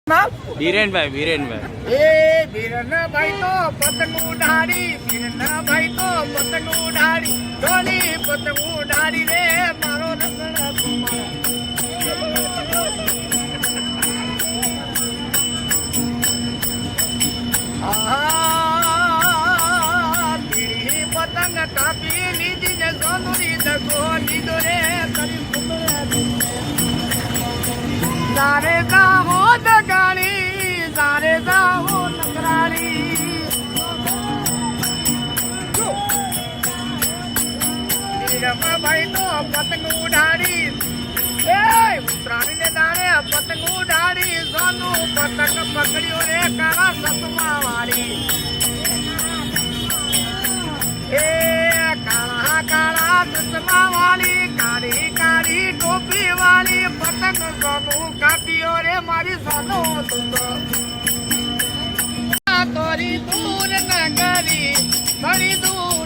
બીરેનભાઈ એ બીરનભાઈ તો પતંગ ઉડાડી, બીરનભાઈ તો પતંગ ઉડાડી, ડોલી પતંગ ઉડાડી રે મારો રંગણા કુમાર. બીડી પતંગ કાપી લીધી ને સોનુરી દગો લીધો રે કરી સારે જાહો દગાડી, સારે જાહો નકરાડી. ભાઈ તો પતંગ ઉડાડી, એ ઉતરાણી ને દાણે પતંગ ઉડાડી, સોનું પતંગ પકડ્યો રે કાળા ચશ્મા વાળી. એ કાળા કાળા ચશ્મા વાળી, કાળી કાળી ટોપી વાળી, પતંગ સોનું કાપ્યો રે મારી સોનું તું તોરી દૂર ન કરી, બડી દૂર